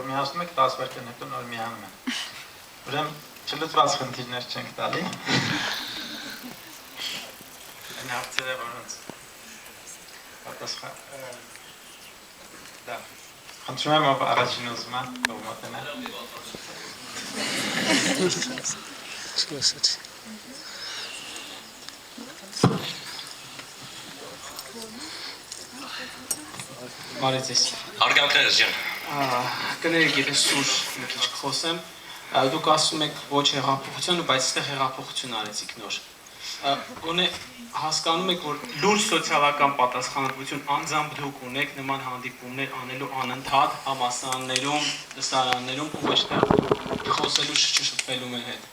միացնում եք 10 վայրկյան հետո նոր միանում են։ Ուրեմն չլուծված խնդիրներ չենք տալի։ Այն հարցերը որոնց պատասխան դա խնդրում եմ ով առաջին ուզում է մոտենալ։ Մարիցես։ Արգանքներս ջան։ Կներեք, եթե սուր մի քիչ խոսեմ, դուք ասում եք ոչ հեղափոխություն, բայց այստեղ հեղափոխություն արեցիք նոր։ Գոնե հասկանում եք, որ լուրջ սոցիալական պատասխանատվություն անձամբ դուք ունեք նման հանդիպումներ անելու անընդհատ համալսարաններում, դասարաններում ու ոչ թե խոսելու շփվելու մեր հետ։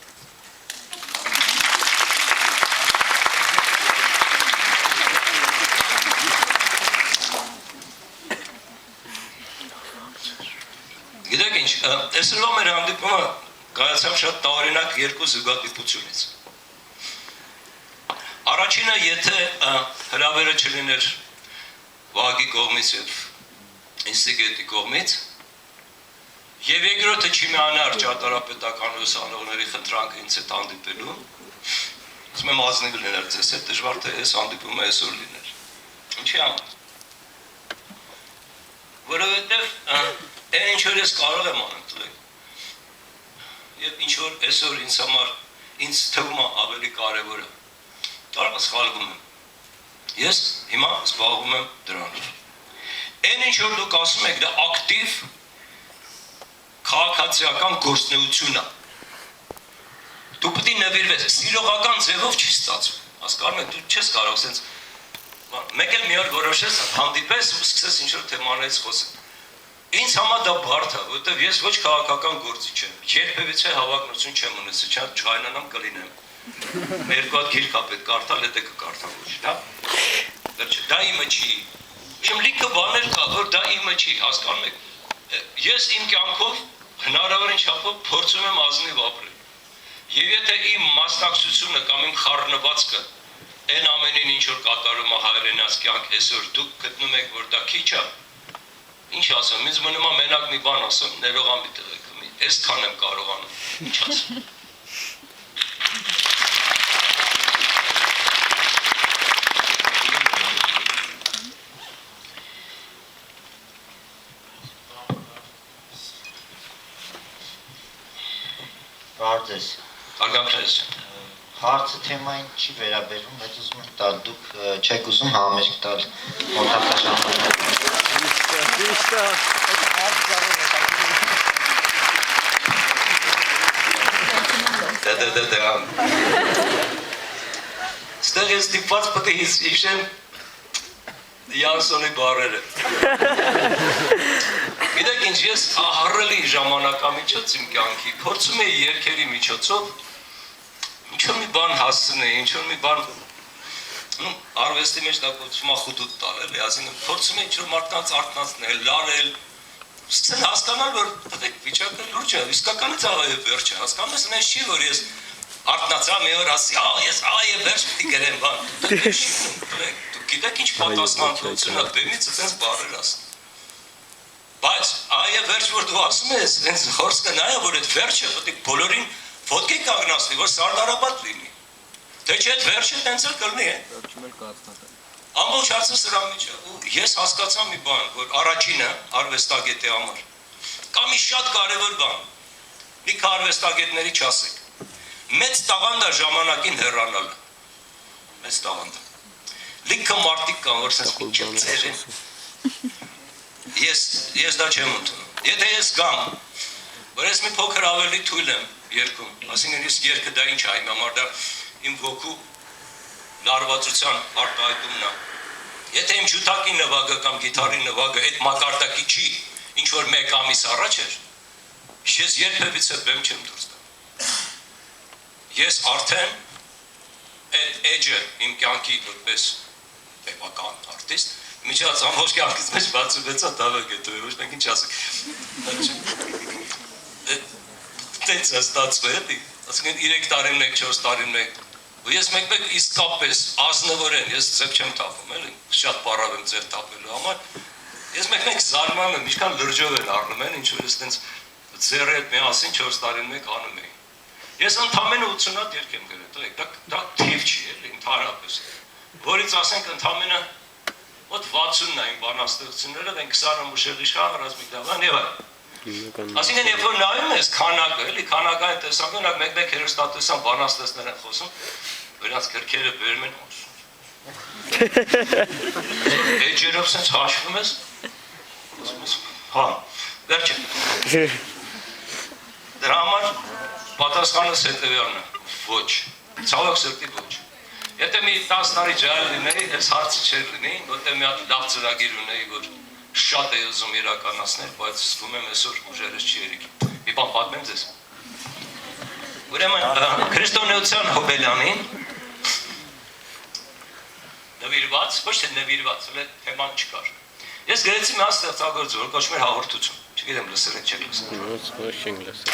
Գիտեք ինչ, այսօրվա մեր հանդիպումը կայացավ շատ տարօրինակ երկու զուգադիպությունից։ Առաջինը, եթե հրավերը չլիներ Վահագի կողմից և ինստիտուտի կողմից, և երկրորդը չի միանար ճարտարապետական ուսանողների խնդրանքը ինձ հետ հանդիպելու, ասում եմ ազնիվ լիներ ձեզ հետ, դժվար թե այս հանդիպումը այսօր լիներ։ Ինչի համար։ Որովհետև այն ինչ որ ես կարող եմ անել, և ինչ որ այսօր ինձ համար ինձ թվում է ավելի կարևորը, կարող սխալվում եմ։ Ես հիմա զբաղվում եմ դրանով։ Այն ինչ որ դուք ասում եք, դա ակտիվ քաղաքացիական գործունեություն է։ Դու պետք է նվիրվես, սիրողական ձևով չի ստացվում։ Հասկանում եք, դու չես կարող ասենց մեկ էլ մի օր որոշես հանդիպես ու սկսես ինչ որ թեմաներից խոսել։ Ինձ համար դա բարդ է, որովհետև ես ոչ քաղաքական գործիչ եմ, երբևիցե հավակնություն չեմ ունեցել, չհայնանամ կլինեմ։ Երկու հատ գիրք է պետք կարդալ, հետո կկարդամ ոչ, դա իմը չի։ Իմ լիքը բաներ կա, որ դա իմը չի, հասկանում եք։ Ես իմ կյանքով հնարավորին չափով փորձում եմ ազնիվ ապրել։ Եվ եթե իմ մասնակցությունը կամ իմ խառնվածքը այն ամենին ինչ որ կատարում է հայրենաց կյանք այսօր դուք գտնում եք, որ դա քիչ է, ինչ ասեմ, ինձ մնում է մենակ մի բան ասեմ, ներողամիտ եղեք, այսքան եմ կարողանում, ինչ ասեմ։ Բարդ ես։ Արգանքներս ջան։ Հարցը թեմային չի վերաբերում, բայց ուզում եմ տալ, դուք չեք ուզում համերգ տալ մոտակա ժամանակ։ Ստեղ ես դիպված պետք է հիշեմ Յանսոնի բառերը։ Գիտեք ինչ, ես ահռելի ժամանակամիջոց իմ կյանքի փորձում էի երգերի միջոցով ինչ-որ մի բան հասցնել, ինչ-որ մի բան արվեստի մեջ դա կոչվում է խուտուտ տալ, էլի, այսինքն փորձում էի ինչ-որ մարդկանց արթնացնել, լարել, սկսել հասկանալ, որ վիճակը լուրջ է, իսկականից այ վերջ է, հասկանում ես, այնպես չի, որ ես արթնացա մի օր ասի, ես այ վերջ պիտի գրեմ բան։ Դուք գիտեք ինչ պատասխանատվություն է, բեմից այդպես բառեր ասում։ Բայց այ վերջ որ դու ասում ես, այնց խորս կնայա, որ այդ վերջը պետք է բոլորին ոտքի կանգնացնի, որ սարդարապատ լինի։ Թե չէ այդ վերջը տենց էլ կլինի է։ Ամբողջ հարցը սրա մեջ է։ Ու ես հասկացա մի բան, որ առաջինը արվեստագետի համար կա մի շատ կարևոր բան։ Լիքը արվեստագետների չասեք։ Մեծ տաղանդ է ժամանակին հեռանալը։ Մեծ տաղանդ է։ Լիքը մարդիկ կան, որ սենց մինչև ծեր են։ Ես դա չեմ ընդունում։ Եթե ես գամ, որ ես մի փոքր ավելի թույլ եմ երկում, այսինքն ես երկը դա ինչ է, իմ համար դա իմ ոգու լարվածության արտահայտումն է։ Եթե իմ ջութակի նվագը կամ գիտարի նվագը այդ մակարդակի չի, ինչ որ մեկ ամիս առաջ էր, ես երբևիցե բեմ չեմ դուրս գա։ Ես արդեն այդ էջը իմ կյանքի որպես բեմական արտիստ միջած ամբողջ կյանքից մեջ 66-ա դավը գետով, ոչ մեկ ինչ ասեք։ Տենց է ստացվել, էլի, ասենք 3 տարին մեկ, 4 տարին մեկ, ու ես մեկ իսկապես ազնվորեն, ես ձև չեմ թափում, էլի, շատ պարավ եմ ձև թափելու համար, Ես մեկ զարմանում եմ, ինչքան լրջով են առնում են, ինչ որ այստենց ձեռի հետ միասին 4 տարին մեկ անում էին։ Ես ընդամենը 80 հատ երգ եմ գրել, դա թիվ չի, էլի, ընդհանրապես։ Որից ասենք ընդամենը մոտ 60-ն այն բանաստեղծությունները, այն 20-ը Մուշեղ Իշխան, Ռազմիկ Դավան եւ այլն։ Այսինքն երբ որ նայում ես քանակը, էլի, քանակային տեսանկյունով մեկ-մեկ հերոստատեսան բանաստեղծներ են խոսում, նրանց գրքերը բերում են Էջերով սենց հաշվում ես, հա, վերջը, դրա համար պատասխանս հետևյալն է, ոչ, ցավոք սրտի ոչ, եթե մի 10 տարի ջահել լինեի, ես հարցը չէր լինեի, որտեղ մի հատ լավ ծրագիր ունեի, որ շատ է ուզում իրականացնել, բայց զգում եմ այսօր ուժերս չի երիքի, մի բան պատմեմ ձեզ, ուրեմն քրիստոնեության հոբելյանին, նվիրված, ոչ թե նվիրված, թեման չկար։ Ես գրեցի մի հատ ստեղծագործություն, որ կոչվում էր հաղորդություն։ Չգիտեմ լսել եք, չեք լսել։ Ոչ չենք լսել։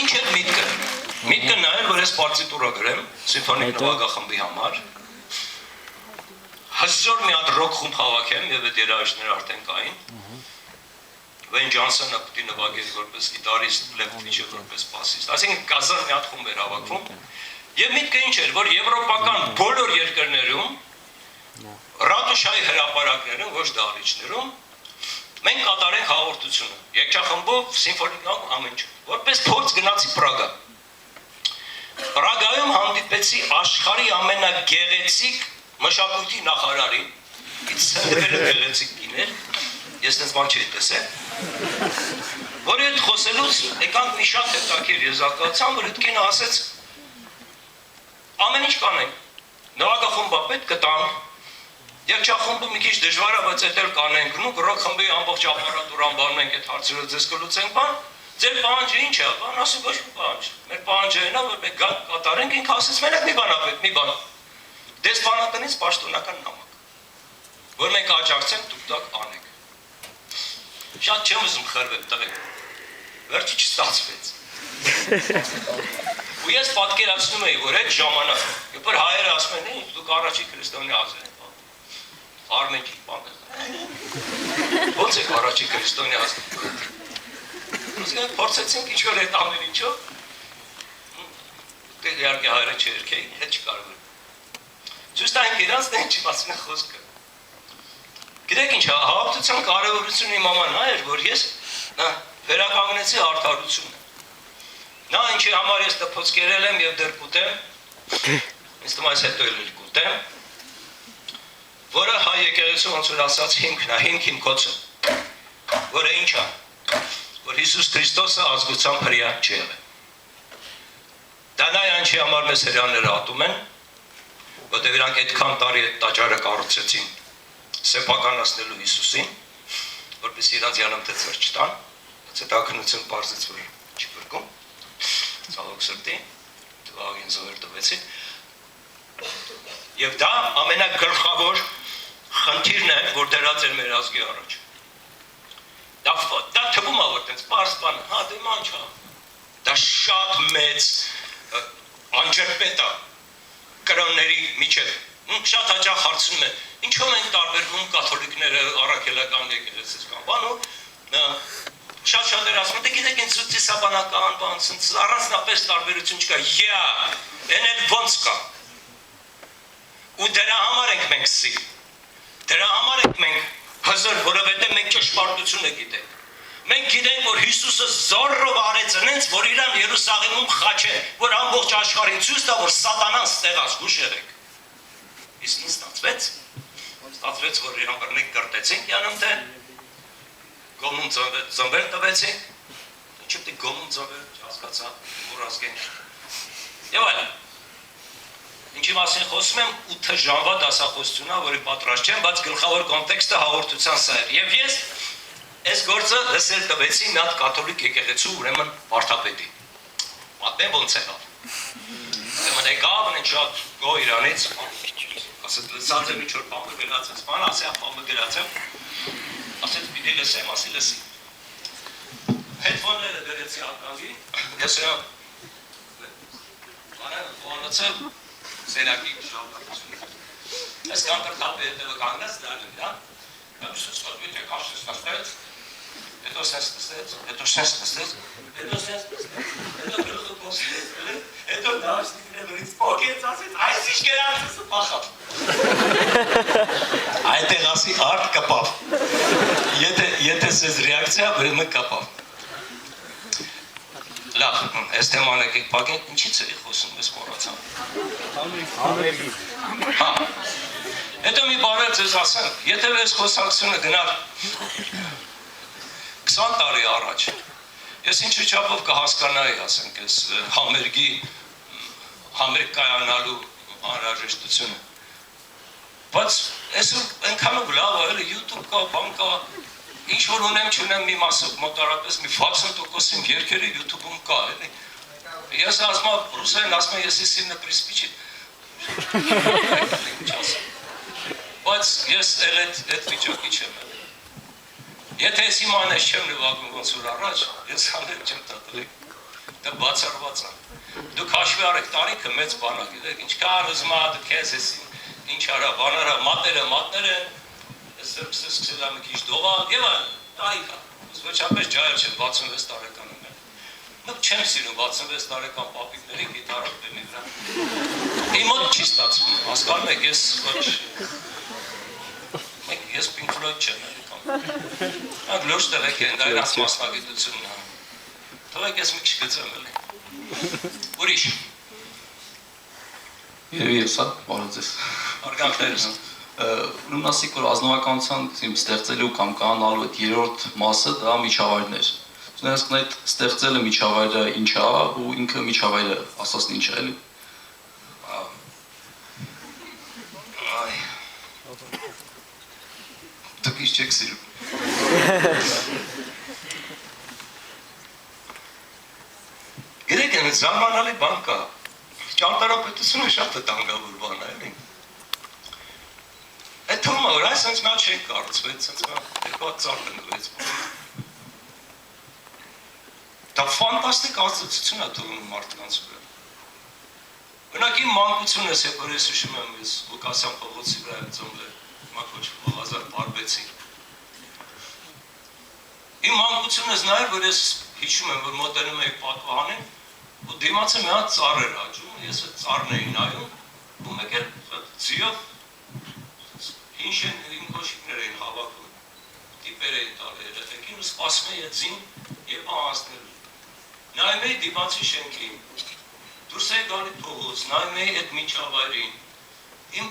Ինչ է միտքը։ Միտքը նա էր, որ ես պարտիտուրա գրեմ սիմֆոնիկ նվագախմբի համար։ Հզոր մի հատ ռոք խումբ հավաքեմ եւ այդ երաժիշտները արդեն կային։ Վեն Ջոնսոնը պիտի նվագեր որպես գիտարիստ, Լևտվիչը որպես բասիստ։ Այսինքն կազար մի հատ խումբ էր հավաքվում։ Եվ միտքը ինչ էր, որ եվրոպական բոլոր երկրներում ռադուշայի հրապարակներում, ոչ դահլիճներում մենք կատարենք հաղորդությունը։ Երգչախմբով, սիմֆոնիկ ամեն ինչ։ Որպես փորձ գնացի Պրագա։ Պրագայում հանդիպեցի աշխարհի ամենագեղեցիկ մշակույթի նախարարին։ Իսկ սենդվերը գեղեցիկ կիներ, ես դες բան չէի տեսել։ Որի հետ խոսելուց եկանք մի շատ հետաքրքիր եզրակացության, որ այդ կինը ասեց ամեն ինչ կանենք, նվագախումբը պետք կտանք, երգչախումբը մի քիչ դժվար է, բայց այդ էլ կանենք, ռոք խմբի ամբողջ ապարատուրան բանենք այդ հարցերը ձեզ կլուծենք, բան, ձեր պահանջը ինչ է, բան, ասի ոչ մի պահանջ, մեր պահանջը այն է, որ մենք կատարենք, ինքը ասեց մենակ մի բան ապետ, մի բան, դեսպանատնից պաշտոնական նամակ, որ մենք աջակցենք, դուք դա անենք, շատ չեմ ուզում խրվել տղեկ, վերջի չստացվեց, ու ես պատկերացնում էի, որ այդ ժամանակ, երբ որ հայերը ասում են, դուք առաջի քրիստոնյա ազգ եք, Արմենքի բան է, ոնց եք առաջի քրիստոնյա ազգ, ուսկեն փորձեցինք ինչ-որ այդ ամեն ինչով, դեղ իհարկե հայերը չերքեին, հետ չկարվում, ճուշտ այն իրանց դեն չիմացում է խոսքը, գիտեք ինչ, հաղորդության կարևորությունը իմ աման նա էր, որ ես վերականգնեցի արդարությունը, նա ինչի համար ես տպոց կերել եմ և դեր կուտեմ, ինձ թվում այս հետո էլ կուտեմ, որը հայ եկեղեցու ոնց որ ասած հիմքն է, հիմք իմ կոծը, որը ինչ է, որ Հիսուս Քրիստոսը ազգության հրյա չի եղել։ Դա նա այնչի համար մեզ հրյաները ատում են, որտեղ իրանք այդքան տարի այդ տաճարը կառուցեցին սեփականացնելու Հիսուսին, որպեսզի իրանց յանամտը ծեր չտան, բայց այդ ակնություն պարզեց, որ չի բրկում, ցավոք սրտի, դվագին զոհեր տվեցին, և դա ամենագլխավոր խնդիրն է, որ դրած էր մեր ազգի առաջ։ Դա թվում է, որ տենց պարզ բան, հա դե ման չա, դա շատ մեծ անջրպետ է կրոնների միջև, շատ հաճախ հարցնում են, ինչով են տարբերվում կաթոլիկները առաքելական եկեղեցից կամ բան ու շատ էր ասում, դե գիտեք ինձ ծիսաբանական բան, առանձնապես տարբերություն չկա, են էլ ոնց կա, ու դրա համար ենք մենք սի, դրա համար ենք մենք հզոր, որովհետև մենք ճշմարտությունը գիտենք, մենք գիտենք, որ Հիսուսը զորով արեց ընենց, որ իրան Երուսաղեմում խաչ է, որ ամբողջ աշխարհին ցույց տա, որ սատանան ստեղած, հուշեր եք, իսկ ինչ ստացվեց, որ իրան բռնեք կրտեցինք յանամթե, գոմում ծնվել տվեցինք, ինչու պիտի գոմում ծնվել, հասկացա, որ ազգենք, և այլն, ինչի մասին խոսում եմ 8 ժամվա դասախոսությունը, որի պատրաստ չեմ, բայց գլխավոր կոնտեքստը հաղորդության սա էր, և ես այս գործը լսել տվեցի մի հատ կաթոլիկ եկեղեցու ուրեմն վարդապետի, պատմեմ ոնց եղավ, ուրեմն եկավ են շատ գո իրանից, ասեց լսած եմ ինչ-որ բանը գնացած, բան ասի բանը գրացեմ, ասեց պիտի լսեմ, ասի լսի, հետվոնները դրեցի ականգի, ես իրան բանը խոանացել, սերակի ժամանակություն, Ես կանտրտապի հետևը կանգնած դարին, հա։ Կամշուց կոտվի թե կաշս նստեց, հետո սենց նստեց, հետո սենց նստեց, հետո սենց նստեց, հետո գլուխը կոսվեց, հետո դաշնիկն է վրից պոկեց, ասեց, այս ինչ գերանցսը պախավ։ Այդեղ ասի արդ կպավ, եթե սեզ ռեակցիա, բրեմը կապավ։ Լավ, ես թեման եկեք պակենք, ինչից էի խոսում, ես մորացամ։ Հա, հետո մի բարեր ձեզ ասեմ, եթե ես խոսակցությունը գնար 20 տարի առաջ, ես ինչ չափով կհասկանայի, ասենք, ես համերգ կայանալու անհրաժեշտությունը։ Բայց այսօր այնքանով լավ է, YouTube կա, բան կա, ինչ որ ունեմ չունեմ մի մասը մոտարապես մի 60% իմ երգերը YouTube-ում կա, էլի։ Ես ասում ռուսերեն ասում ես սիրնը պրիսպիչի։ Բայց ես էլ այդ վիճակի չեմ։ Եթե ես իմանա չեմ նվագում ոնց որ առաջ, ես հանդեպ չեմ տատալի։ Դա բացառված է։ Դուք հաշվի արեք տարիքը մեծ բան է, գիտեք, ինչքան ուզում ա դու քեզ ես ինչ արա, բաները, մատները Սրբսը սկսել եմ քիչ դողալ եւ այլն, տարիքա։ Ես ոչապես ջայր չեմ 66 տարեկան եմ։ Մոտ չեմ սիրում 66 տարեկան պապիկների գիտարը բեմի վրա։ Իմ մոտ չի ստացվում, հասկանում եք, ես Pink Floyd չեմ կամ։ Ակ լուրջ տվեք են, դա իրաց մասնագիտությունն է։ Թվեք ես մի քիչ գծեմ էլի։ Ուրիշ։ Երևի ես հա, բարև ձեզ։ Արգանքներս։ Ուրումնասիկ, որ ազնվականության ստեղծելու կամ կանալու այդ երրորդ մասը դա միջավայրներ։ Ուզենայս այդ ստեղծելը միջավայրը ինչ է ու ինքը միջավայրը ասածն ինչ է էլի։ Այ։ Դուք ինչ չեք սիրում։ Գիտեք, այն զարմանալի բան կա։ Ճարտարապետությունը շատ վտանգավոր բան է, էլի։ Այդ թվում է, որ այս հենց նա չենք կառուցվեց, հենց նա երկու ծառ տնկվեց։ Դա ֆանտաստիկ ազդեցություն է թողնում մարդկանց վրա։ Օրինակ իմ մանկությունս, երբ որ ես հիշում եմ, ես Լուկասյան փողոցի վրա եմ ծնվել, մակոչվող Ազար Բարբեցի։ Իմ մանկությունս նա էր, որ ես հիշում եմ, որ մոտենում էի պատվահանին, ու դիմացը մի հատ ծառ էր աճում, ես այդ ծառն էի նայում, ու մեկ էլ ձիով իմ կոշիկներ էին հավաքում, տիպեր էին տալի երեխեքին ու սպասում էի այդ ձին և անհասնելու։ Նայում էի դիմացի շենքին, դուրս էի գալի փողոց, նայում էի այդ միջավայրին, իմ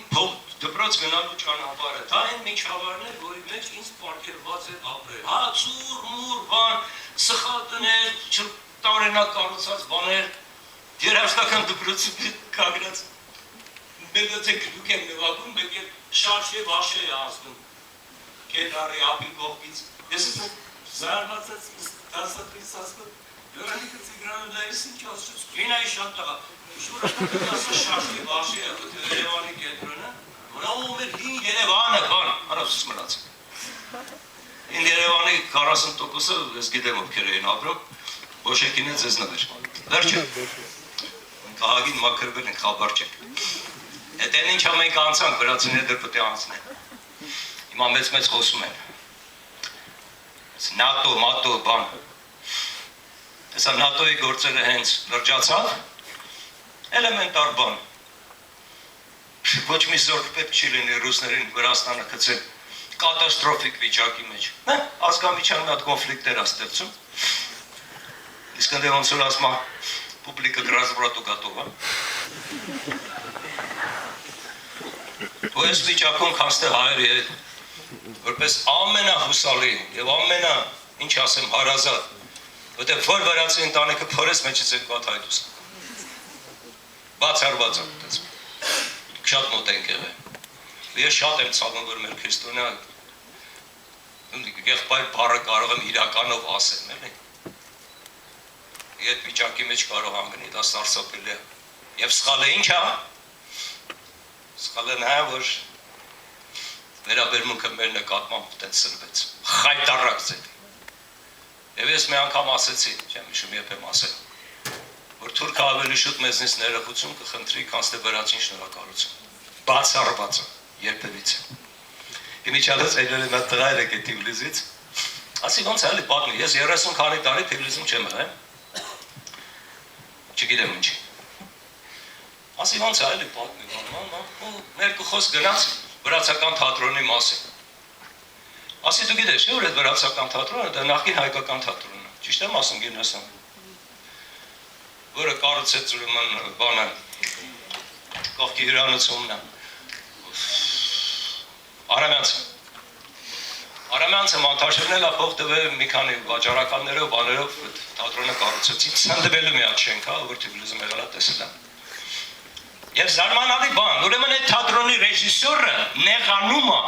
դպրոց գնալու ճանապարհը, դա այն միջավայրն էր, որի մեջ ինձ պարգևված էր ապրել։ Հա, ծուռ, մուռ, բան, սխալ տներ, տարօրինակ կառուցած բաներ, երաժշտական դպրոցի կանգնած մեկ դուք եմ նվագում, մեկ էլ շարժ և աշե է ազդում, կետարի ապի կողքից, ես ես զարմացած դասատրից ասում, լորանիկը ծիգրանում դա ես ինչ ասուց, կինայի շատ տղա, շուրակական ասա շարժ և աշե է, Երևանի կենտրոնը, որով էր հին Երևանը, բան, հարավսուս մնաց։ Հին Երևանի 40%-ը ես գիտեմ ովքեր էին ապրում, Ոշեկին է ձեզ նվեր, վերջը, կահագին մակրվել ենք, խաբար չենք։ Այդ են ինչ ամենք անցանք, վրացիներ դր պտի անցնեն, հիմա մեծ խոսում են, նատո, մատո, բան, հեսա նատոյի գործերը հենց լրջացավ, էլեմենտար բան, ոչ մի զորք պետք չի լինի ռուսներին Վրաստանը կծել կատաստրոֆիկ վիճակի մեջ, ազգամիջան մի հատ կոնֆլիկտեր է ստեղծում, իսկ ընդ ոնց որ ասում է, պուբլիկը գրազվրատու գատով է, ու ես վիճակում քանստեղ հայերի հետ, որպես ամենահուսալի և ինչ ասեմ, հարազատ, որտեղ որ վրացի ընտանիքը փորես մեջից երկու հատ հայդուս։ Բացառված եմ դες։ Շատ մոտ ենք եղել։ Ես շատ եմ ցավում, որ մեր քրիստոնյա եղբայր բառը կարող եմ իրականով ասեմ, էլի։ Այդ վիճակի մեջ կարող հանգնի, դա սարսափելի է։ Եվ սխալը ինչ է։ Սխալը նա է, որ վերաբերմունքը մեր նկատմամբ տենց սրվեց։ Խայտառակ ձեւի։ Եվ ես մի անգամ ասեցի, չեմ հիշում երբ եմ ասել, որ թուրքը ավելի շուտ մեզնից ներողություն կխնդրի, քան թե վրացին շնորհակալություն։ Բացառված է։ երբևիցե։ Իմիջիալից այլել նա տղայր եկե Թիֆլիսից։ Ասի ոնց էլի պատմի, ես 30 քանի տարի Թիֆլիսում չեմ եղել։ Չգիտեմ ինչի։ Ասի ոնց էլի պատմի, ու ներկու խոսք գնաց վրացական թատրոնի մասին։ Ասի դու գիտես, որ այդ վրացական թատրոնը դա նախկին հայկական թատրոնն է։ Ճիշտ եմ ասում Գերնասյան։ Որը կառուցեց ուրեմն բանը կողքի հյուրանոցումն է։ Արամյանցը մոնտաժել է փող տվել մի քանի վաճառականներով, բաներով թատրոնը կառուցեցին։ Ցնդվելու մի հատ շենք, հա, որ Թիֆլիսում եղել է տեսել եմ։ Եվ զարմանալի բան, ուրեմն այդ թատրոնի ռեժիսորը նեղանում է,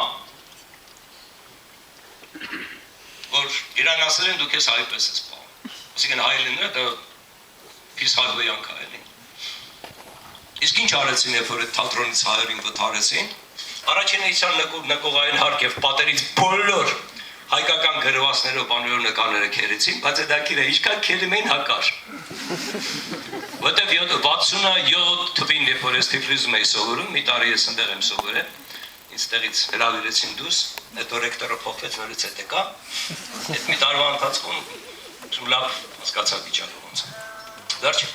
որ իրան ասել են դու քեզ հայպես ես պահում։ Այսինքն հայելիները դա փիս հայվեյանք է էլի։ Իսկ ինչ արեցին, երբ որ այդ թատրոնից հայերին վթարեցին, առաջին էության նկողային հարկ եւ պատերից բոլոր հայկական գրվածներով բաներով նկարները քերեցին, բայց այդ ակիրը ինչքան քերում էին հակար։ Որտեւ 67 թվին երբ որ ես Թիֆլիսում էի սովորում, մի տարի ես ընդեղ եմ սովորել, ինձ տեղից հրավիրեցին դուրս, հետո ռեկտորը փոխվեց նորից հետ եկա։ Այդ մի տարվա ընթացքում լավ հասկացա վիճակը ոնց է։ Վերջ։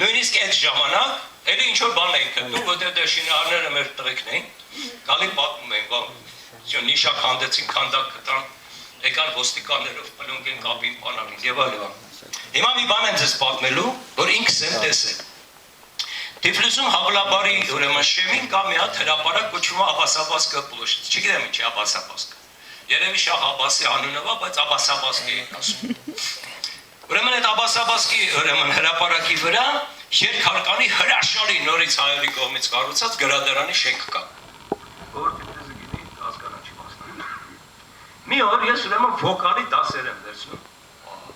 Նույնիսկ այդ ժամանակ էլի ինչ որ բան էին գտնում, որտեղ դե շինարարները մեր տղեկն էին, գալի պատմում էին, բա նիշակ հանդեցին, քանդակ գտան, եկան ոստիկաններով պլոնգեն կապին բանալին եւ այլն։ Հիմա մի բան եմ ձեզ պատմելու, որ ինքս եմ տեսել։ Թիֆլիսում Հավլաբարի ուրեմն շեմին կա մի հատ հրապարակ կոչվում է Աբասաբասկը պլոշ։ Չգիտեմ ինչ է Աբասաբասկը։ Երևի Շահ Աբասի անունով է, բայց Աբասաբասկի են ասում։ Ուրեմն այդ Աբասաբասկի ուրեմն հրապարակի վրա երկհարկանի հրաշալի նորից հայերի կողմից կառուցած գրադարանի շենք կա։ Որ դուք գիտի հասկանաչ մասն։ Մի օր ես ուրեմն վոկալի դասեր եմ վերցնում։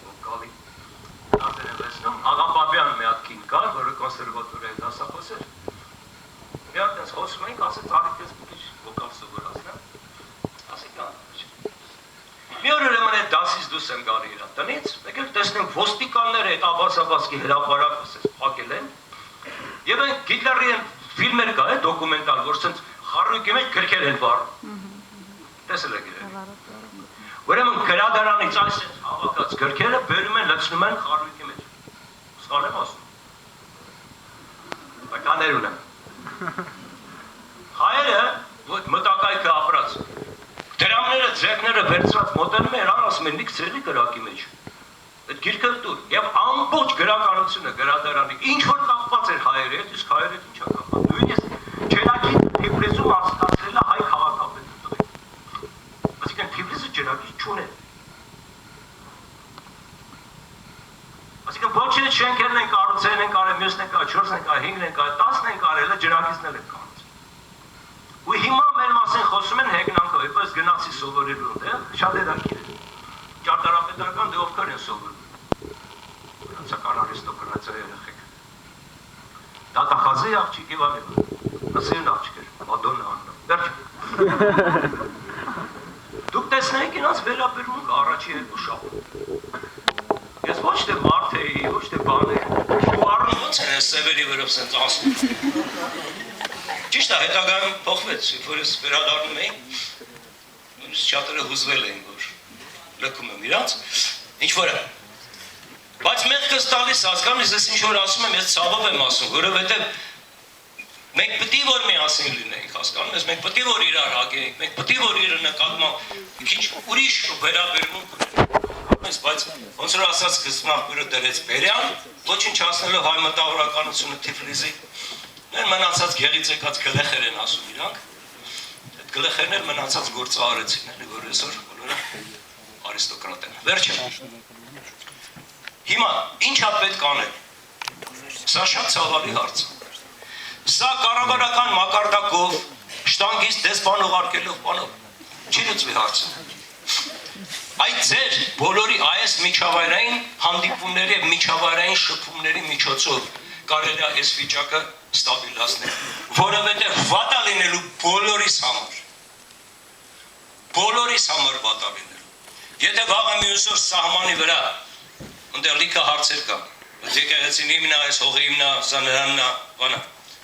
Վոկալի դասեր եմ վերցնում, Աղաբաբյան մի հատ կին կար, որը կոնսերվատորիայի դասախոս էր։ Մի հատ դες խոսում ենք, ասեց արիքես մի քիչ վոկալ սովորացնեմ։ Ասի կան։ Մի օր ուրեմն այդ դասից դուրս եմ գալի իր տնից, եկել տեսնեմ ոստիկանները այդ Աբասաբասկի հրապարակը ասես փակել են։ Եվ այն Գիտլերի ֆիլմեր կա, դոկումենտալ, որ ցենց խարույկի մեջ գրքեր են վառում։ Տեսել եք իրեն։ Ուրեմն գրադարանից այսպես հավաքած գրքերը բերում են լցնում են խարույկի մեջ։ Սխալ եմ ասում։ Բականեր ունեմ։ Հայերը մտակայքը ապրած դրամները, ձեռքները վերցրած մոտենում են, ասում են նիք ցեղի կրակի մեջ։ Այդ գիրքը դուր եւ ամբողջ գրականությունը գրադարանի ինչ որ կապված էր հայերի հետ, իսկ հայերը ինչա կապված։ Նույնիսկ Ջերակի Թիֆլիսում հասկացել է հայ քաղաքապետը։ Այսինքն Թիֆլիսը Ջերակի չունե։ Այսինքն ոչ այդ շենքերն են կառուցել են կարել, մյուսն են կարել, 4-ն են կարել, 5-ն են կարել, 10-ն են կարել, Ջերակիցն են կարել։ Ու հիմա մեր մասին խոսում են հեգնանքով, այդպես գնացի սովորելու դեր, շատ հետաքրքիր է։ Ճարտարապետական դե ովքեր են սովորում։ Ֆրանսիական արիստոկրատիա երեխեք։ Դատախազի աղջիկ եւ այլն։ Ասեն աղջիկեր, Մադոննա անունով։ Վերջ։ Դուք տեսնեք ինձ վերաբերմունք առաջի երկու շաբաթ։ Ես ոչ թե մարդ էի, ոչ թե բան էի։ Ու առնոց է սևերի վրով սենց ասում։ Ճիշտ է, հետագայում փոխվեց, երբ որ ես վերադառնում էի, նույնիսկ շատերը հուզվել էին, որ լքում եմ իրանց, ինչ-որ է։ Բայց մեղքս տալիս հասկանես, ես ինչ-որ ասում եմ, ես ցավով եմ ասում, որովհետև մենք պետք է որ միասին լինենք, հասկանում ես, մենք պետք է որ իրար հագենք, մենք պետք է որ իրը նկատմամբ քիչ ուրիշ վերաբերմունք ունենք, բայց ոնց որ ասած գծնախբյուրը դրեց Բերյան, ոչինչ ասնելով հայ մտավորականությունը Թիֆլիսի Մեր մնացած գեղից եկած գլեխեր են ասում իրանք, այդ գլեխերն էլ մնացած գործը արեցին, էլի որ այսօր բոլորը արիստոկրատ են։ Վերջը։ Հիմա ինչա պետք անել։ Սա շատ ցավալի հարց է։ Սա կառավարական մակարդակով շտանգից դեսպան ուղարկելով բանով չի լուծվի հարցը։ Այդ ձեր բոլորի այս միջավայրային հանդիպումների եւ միջավայրային շփումների միջոցով կարելի է այս վիճակը ստաբիլացնել, որովհետև վատա լինելու բոլորիս համար վատա լինելու։ Եթե վաղը մյուս օր սահմանի վրա ընդեղ լիքը հարցեր կան, եկեղեցին իմնա, այս հողի իմնա, սա նրաննա, բանա,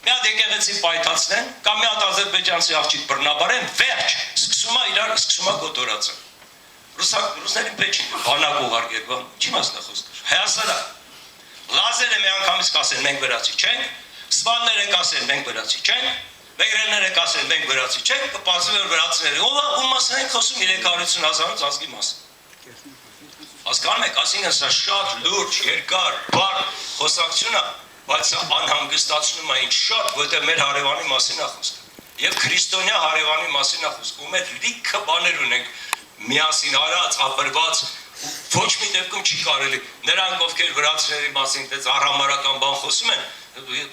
մի հատ եկեղեցի պայթացնեն, կամ մի հատ ադրբեջանցի աղջիկ բռնաբարեն, վերջ, սկսում է կոտորածը։ Ռուսներին պետք չի բանակ ուղարկել, չի մասնա խոսքը։ Հայաստանը լազերը մի անգամից կասեն մենք վրացի չենք, սպանները կասեն մենք վրացի չենք, մեգրելները կասեն մենք վրացի չենք, կպարզվի որ վրացիները ում մասին ենք խոսում 350,000 ազգի մասին։ Հասկանում եք, այսինքն սա շատ լուրջ, երկար, բարդ խոսակցություն է, բայց սա անհանգստացնում է ինձ շատ, որտեղ մեր հարևանի մասին է խոսքը։ Եվ քրիստոնյա հարևանի մասին է խոսքը, ու մեր լիքը բաներ ունենք միասին արած, ապրված, ոչ մի դեպքում չի կարելի։ Նրանք ովքեր վրացիների մասին դες առհամարական բան խոսում են,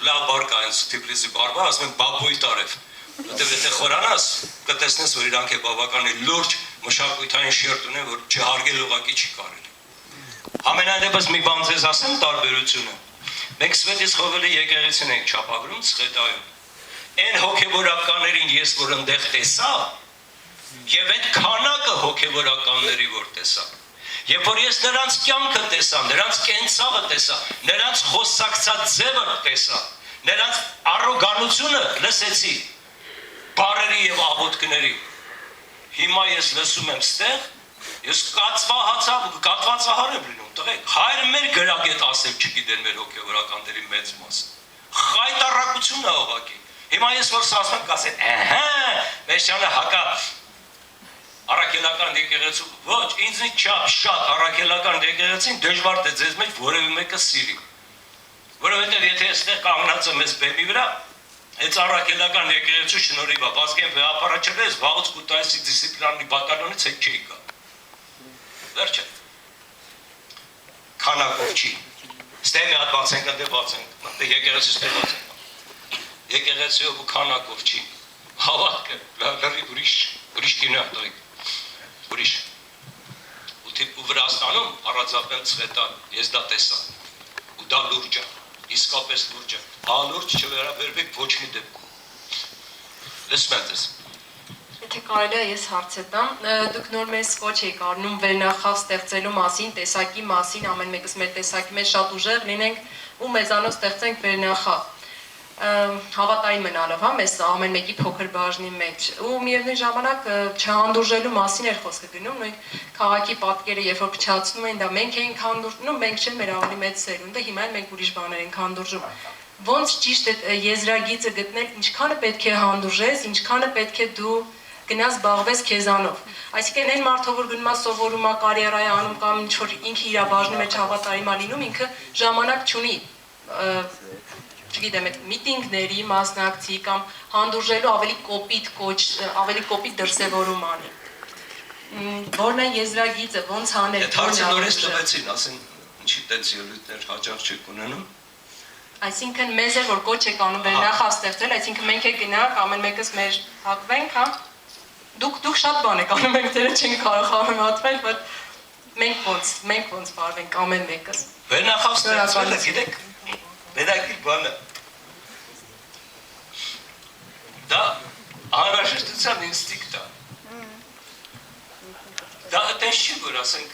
լավ բառ կա այնց Թիֆլիսի բառը, ասում են բաբոյ տարև։ Որտեղ եթե խորանաս, կտեսնես, որ իրանք է բավական լուրջ մշակութային շերտ ունեն, որ չհարգել ուղղակի չի կարելի։ Ամենայնպես մի բան ձեզ ասեմ տարբերությունը։ Մենք Սվետիցխովելի եկեղեցին ենք չափագրում Սխետայում։ Այն հոգևորականներին ես որ ընդեղ տեսա, եւ այդ քանակը հոգևորականների որ տեսա։ Երբ որ ես նրանց կյանքը տեսա, նրանց կենցաղը տեսա, նրանց խոսակցած ձևը տեսա, նրանց առոգանությունը լսեցի բառերի եւ աղոթքների։ Հիմա ես լսում եմ ստեղ, ես կատվածահար եմ լինում, տղեկ, հայրը մեր գրագետ ասել չգիտեն մեր հոգևորականների մեծ մասը։ Խայտարակությունն է ուղղակի։ Հիմա ես որ ասում եմ կասեն, մեջանը հակա առաքելական եկեղեցու, ոչ, ինձնից չափ շատ առաքելական եկեղեցին դժվար է ձեզ մեջ որևէ մեկը սիրի։ Որովհետև եթե այստեղ կանգնած եմ ես բեմի վրա, այդ առաքելական եկեղեցու շնորհիվ է, բազգեն վեհապարաչելես, վաղուց կուտայսի դիսցիպլինարի բատալոնից հետ չէի գա։ Վերջը։ Քանակով չի։ Ստեղ մի հատ բացենք, դե բացենք, եկեղեցու ստեղ բացենք։ Եկեղեցիով ու քանակով չի։ Հավատքը, լրի ուրիշ կինո է տղեկ։ Ուրիշ։ Ու Վրաստանում առանձնապես Սվետան, ես դա տեսա։ Ու դա լուրջ է, իսկապես լուրջ է։ Լուրջ չվերաբերվեք ոչ մի դեպքում։ Լսում եմ ձեզ։ Եթե կարելի է ես հարցը տամ, դուք նոր մեզ կոչ եք արնում վերնախավ ստեղծելու մասին, տեսակի մասին, ամեն մեկս մեր տեսակի մեջ շատ ուժեղ լինենք ու մեզանով ստեղծենք վերնախավ։ Հավատային մնալով, մեզ ամեն մեկի փոքր բաժնի մեջ ու միևնույն ժամանակ չհանդուրժելու մասին էր խոսքը գնում, նույն քաղաքի պատկերը երբ որ փչացնում են, դա մենք էինք հանդուրժում, մենք չէ, մեր ավելի մեծ սերունդը, հիմա մենք ուրիշ բաներ ենք հանդուրժում։ Ոնց ճիշտ է եզրագիծը գտնել, ինչքանը պետք է հանդուրժես, ինչքանը պետք է դու գնաս զբաղվես քեզանով։ Այսինքն այն մարդը, որ գնում է սովորում է, կարիերա է անում կամ ինչ որ ինքը իր բաժնի մեջ հավատարիմ է լինում, ինքը ժամանակ չունի չգիտեմ, այդ միտինգների մասնակցի կամ հանդուրժելու ավելի կոպիտ կոչ, ավելի կոպիտ դրսևորում անի։ Որն է եզրագիծը, ոնց անել։ Այդ հարցը նորից տվեցին, ասեն, ինչի տենց ելույթներ հաճախ չեք ունենում։ Այսինքն մեզ էր որ կոչ եք անում վերնախավ ստեղծել, այսինքն մենք եք գնանք, ամեն մեկս մեր հակվենք, հա։ Դուք շատ բան եք անում, մենք դերը չենք կարող համեմատվել, բայց մենք ոնց վարվենք ամեն մեկս։ Վերնախավ ստեղծելը գիտեք Մեդակիր բանը, դա անհրաժեշտության ինստինկտ է, դա այդպես չի, որ ասենք,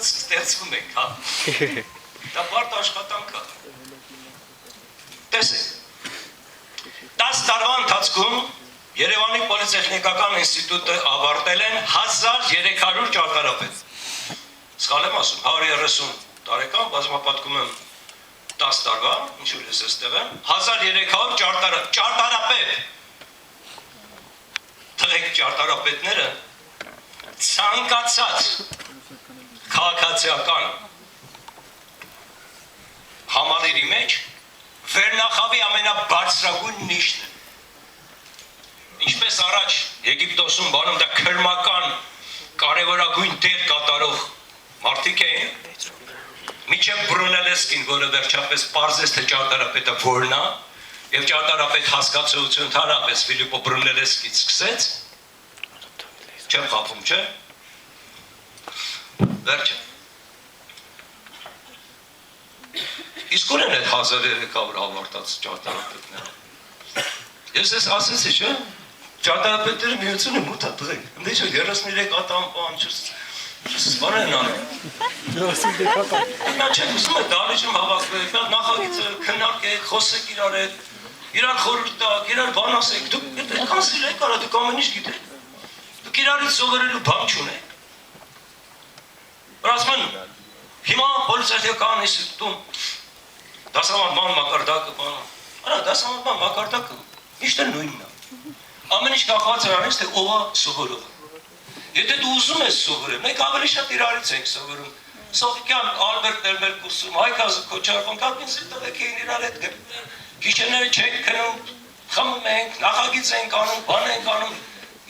ստեղծվում ենք, դա բարդ աշխատանք է, տեսեք, 10 տարվա ընթացքում Երևանի պոլիտեխնիկական ինստիտուտը ավարտել են 1300 ճարտարապետ, Սխալ եմ ասում, 130 տարեկան, բազմապատկում եմ 10 տարվա, ինչու ես այստեղ եմ, 1300 ճարտարապետ։ Թղեք ճարտարապետները ցանկացած քաղաքացիական համալիրի մեջ վերնախավի ամենաբարձրագույն նիշն է։ Ինչպես առաջ Եգիպտոսում բանում դա քրմական կարևորագույն դեր կատարող մարդիկ էին, միջև Բրունելեսկին, որը վերջապես պարզեց, թե ճարտարապետը որն է, եւ ճարտարապետ հասկացություն ընդհանրապես Ֆիլիպո Բրունելեսկից սկսեց, չեմ խափում, չէ՞։ Վերջը։ Իսկ ո՞ր են այդ 1300 ավարտած ճարտարապետները։ Ես ես ասեցի, չէ՞, ճարտարապետները միությունը մութ է տղեկ, ինչ որ 33 ատամբան, Սպան են անում։ Նա չեք ուզում է դարիժում հավաքվեք, նախագիծը քննարկեք, խոսեք իրար հետ, իրար խորհուրդ տաք, իրար բան ասեք, դուք այդքան սիրեք արա, դուք ամեն ինչ գիտեք։ Դուք իրարից սովորելու բան չունեք։ Ասում են, հիմա պոլիցիական ինստիտուտում դասավանդման մակարդակը բան։ Արա դասավանդման մակարդակը միշտ նույնն է։ Ամեն ինչ կախված է նրանից, թե ով է սովորողը։ Եթե դու ուզում ես սովորել, մենք ավելի շատ իրարից ենք սովորում։ Սոֆիկյան, Ալբերտ Ներմեր կուրսում, Հայկազը Քոչարյան, կապինցի տղեկ էին իրար հետ գիշերները չենք քնում, խմում ենք, նախագիծ ենք անում, բան ենք անում,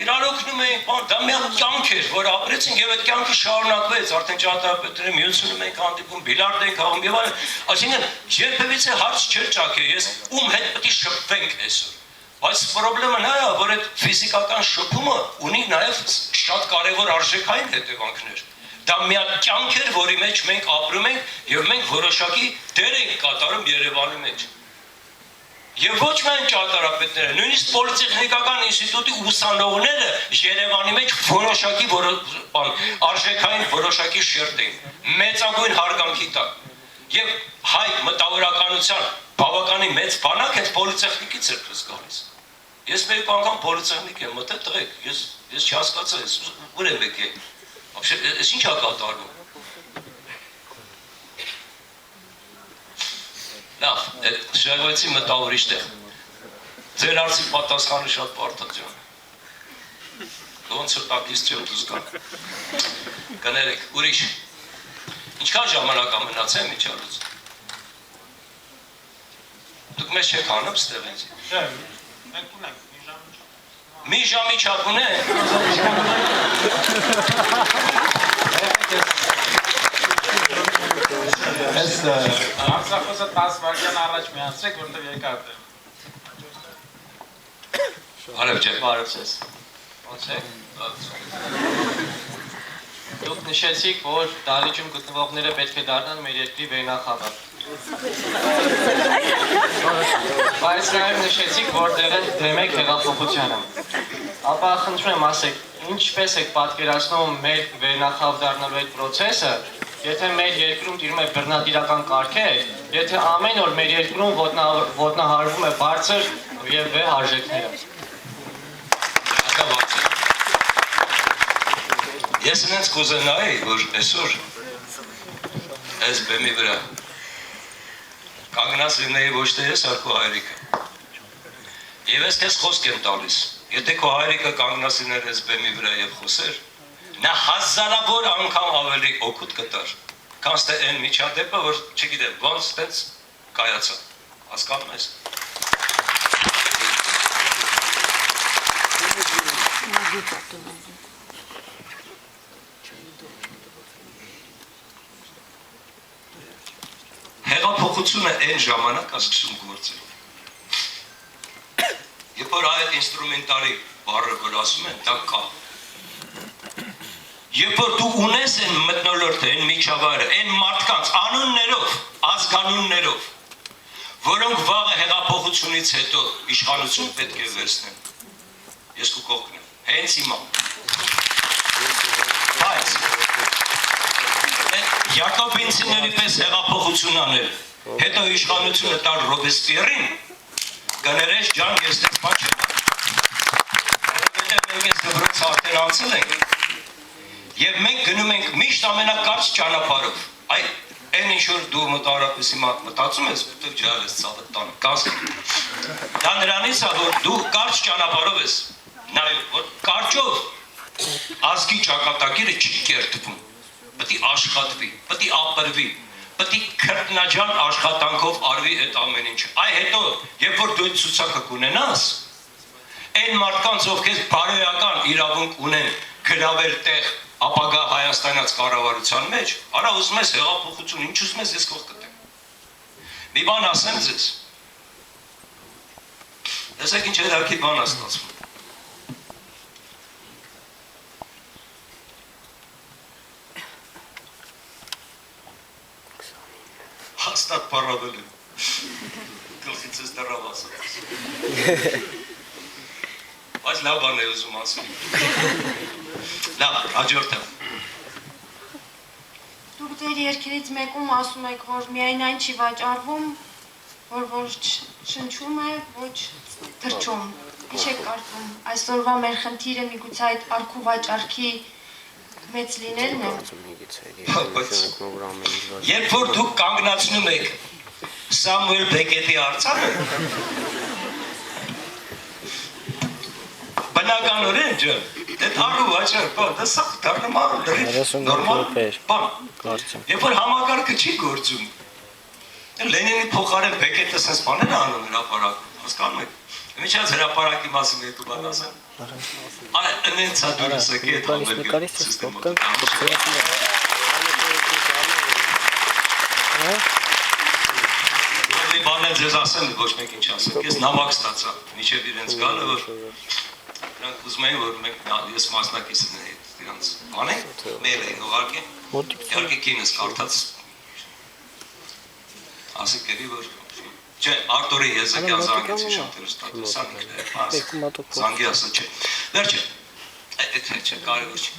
իրար օգնում ենք, դա մի կյանք էր, որ ապրեցինք եւ այդ կյանքը շարունակվեց, արդեն ճարտարապետները միությունում ենք հանդիպում, բիլիարդ ենք խաղում եւ այլն։ Այսինքն երբևիցե հարց չէր ճակել, ես ում հետ պետք է շփվենք այսօր։ Բայց խնդրեմը նա է, որ այդ ֆիզիկական շփումը ունի նաև շատ կարևոր արժեքային հետևանքներ։ Դա մի հատ կյանք էր, որի մեջ մենք ապրում ենք եւ մենք որոշակի դեր ենք կատարում Երևանի մեջ։ Եվ ոչ միայն ճարտարապետները, նույնիսկ պոլիտեխնիկական ինստիտուտի ուսանողները Երևանի մեջ որոշակի արժեքային որոշակի շերտ են, մեծագույն հարգանքի տակ։ Եվ հայ մտավորականության բավականին մեծ բանակ այդ պոլիտեխնիկից էր գալիս։ Ես մեկ անգամ պոլիտեխնիկ եմ մտել, տղեկ, ես չհասկացա, ուր եմ եկել։ Вообще, ես ինչ է կատարվում։ Լավ, այդ շեղվեցի մտավորիչ տեղ։ Ձեր հարցի պատասխանը շատ բարդ է ջան։ Ոնց որ տակից չեմ դուրս գալ։ Կներեք, ուրիշ։ Ինչքան ժամանակ է մնացել միջալուց։ Դուք մեզ չեք հանում ստեղ ինձ։ Չէ, մենք ունենք մի ժամի չափ ունենք։ Ես Արցախոսը 10 վայրկյան առաջ միացրեք, որտեղ եկավ եմ։ Արև ջեք։ Բարև ձեզ։ Ոնց եք։ Դուք նշեցիք, որ դահլիճում գտնվողները պետք է դառնան մեր երկրի վերնախավար։ Բայց նաև նշեցիք, որ դեմ եք հեղափոխությանը։ Ապա խնդրում եմ ասեք, ինչպես եք պատկերացնում մեր վերնախավ դառնալու այդ process-ը, եթե մեր երկրում տիրում է բռնատիրական կարգեր, եթե ամեն օր մեր երկրում ոտնահարվում է բարձր եւ վեհ արժեքները։ Ես ինձ կուզենայի, որ այսօր այս բեմի վրա կանգնած լինեի ոչ թե ես, այլ քո հայրիկը։ Եվ ես քեզ խոսք եմ տալիս, եթե քո հայրիկը կանգնած լիներ այս բեմի վրա եւ խոսեր, նա հազարավոր անգամ ավելի օգուտ կտար, քան թե այն միջադեպը, որ չգիտեմ, ոնց տենց կայացա։ Հասկանում ես։ Հեղափոխությունը այն ժամանակ է սկսում գործել։ Երբ որ այդ ինստրումենտալի բառը որ ասում են, դա կա։ Երբ որ դու ունես այն մթնոլորտը, այն միջավայրը, այն մարդկանց անուններով, ազգանուններով, որոնք վաղը հեղափոխությունից հետո իշխանություն պետք է վերցնեն։ Ես քո կողքն եմ, հենց հիմա։ Բայց Յակոբինցիների պես հեղափոխություն անել, հետո իշխանությունը տալ Ռոբեսպիերին, կներես ջան, ես դες բան չեմ։ Որովհետև մենք այս դպրոց արդեն անցել ենք, եւ մենք գնում ենք միշտ ամենակարճ ճանապարհով։ Այդ այն ինչ որ դու մտարապես հիմա մտածում ես, որտեղ ջալ ես ցավը տան, կասկը։ Դա նրանից է, որ դու կարճ ճանապարհով ես, նայ որ կարճով ազգի ճակատագիրը չի կերտվում։ Պետք է աշխատվի, պետք է ապրվի, պետք է քրտնաջան աշխատանքով արվի այդ ամեն ինչը։ Այ հետո, երբ որ դու ցուցակը կունենաս, այն մարդկանց, ովքեր բարոյական իրավունք ունեն գրավել տեղ ապագա Հայաստանից կառավարության մեջ, արա ուզում ես հեղափոխություն, ինչ ուզում ես ես կողք կտեմ։ Մի բան ասեմ ձեզ։ Տեսեք ինչ հետաքրքիր բան է ստացվում։ Հաստատ պարավել եմ, գլխից ես դրավ ասած։ Բայց լավ բան է ուզում ասում։ Լավ, հաջորդը։ ձեր երկերից մեկում ասում եք, որ միայն այն չի վաճառվում, որ ոչ շնչում է, ոչ թրջում։ Ինչ եք կարծում, այսօրվա մեր խնդիրը միգուցե այդ արքու վաճառքի մեծ լինելն է։ Երբ որ դուք կանգնացնում եք Սամուել Բեկետի արձանը, բնականորեն ջան, այդ արու վաճառ, դա սա դառնում նորմալ բան։ Երբ որ համակարգը չի գործում, Լենինի փոխարեն Բեկետը sense բաներ անում հրապարակում, հասկանում եք։ Միջած հրապարակի մասին երկու բան ասեմ։ Անենցա դուրս եկի այդ համերգի սիստեմը։ Մի բան էլ ձեզ ասեմ, ոչ մեկ ինչ ասեմ։ Ես նամակ ստացա, մինչև իրենց գալը, որ նրանք ուզում էին, որ մենք ես մասնակիցն էի դրանց բանենք, մեյլ էին ուղարկել։ Իհարկե կինս կարդաց ասիկ էլի, որ չէ, Արտորի Եզեկյան զանգեցի շատ էր ստատուս, սա ինքն է, զանգի ասա չէ։ Վերջը, չէ, կարևոր չի։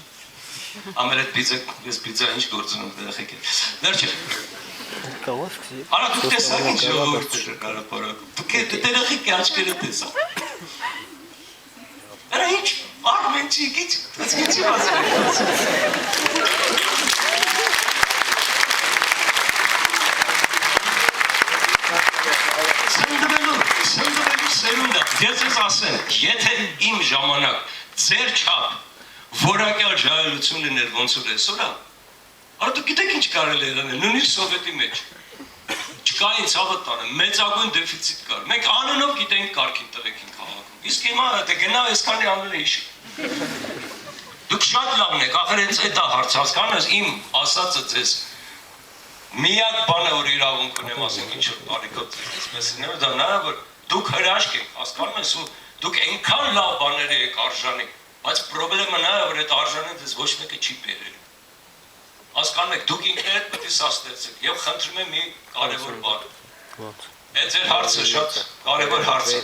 Ամեր այդ ես պիծա ինչ գործում եմ դեղեք է։ Վերջը, արա դուք տեսակ ինչ ժողորդ է կարապարակում, դուք դեղեք է աչկերը տեսա։ Արա ինչ, արմեն չի, գիչ, գիչի մասում է։ Սնդվելու սերունդը, ես ես ասեմ, եթե իմ ժամանակ ձեր չապ որակյալ ժայելություն լիներ ոնց որ այսօր, արա դուք գիտեք ինչ կարելի էր անել, նույնիսկ սովետի մեջ։ Չկային ցավը տանը, մեծագույն դեֆիցիտ կար։ Մենք անունով գիտենք կարգին տղեկին քաղաքում։ Իսկ հիմա դե գնա այսքանի անունը հիշի։ Դուք շատ լավն եք, ախր այդ է հարց հասկանում ես իմ ասածը ձեզ միակ բանը որ իրավունք ունեմ ասենք ինչ բարիկոտ այսպեսին է դա նա որ դուք հրաշք եք հասկանում ես ու դուք այնքան լավ բաներ եք արժանի բայց խնդրեմը նա որ այդ արժանը դες ոչ մեկը չի բերել հասկանում եք դուք ինքներդ պետք է սա ստեղծեք եւ խնդրում եմ մի կարեւոր բան այդ ձեր հարցը շատ կարեւոր հարց է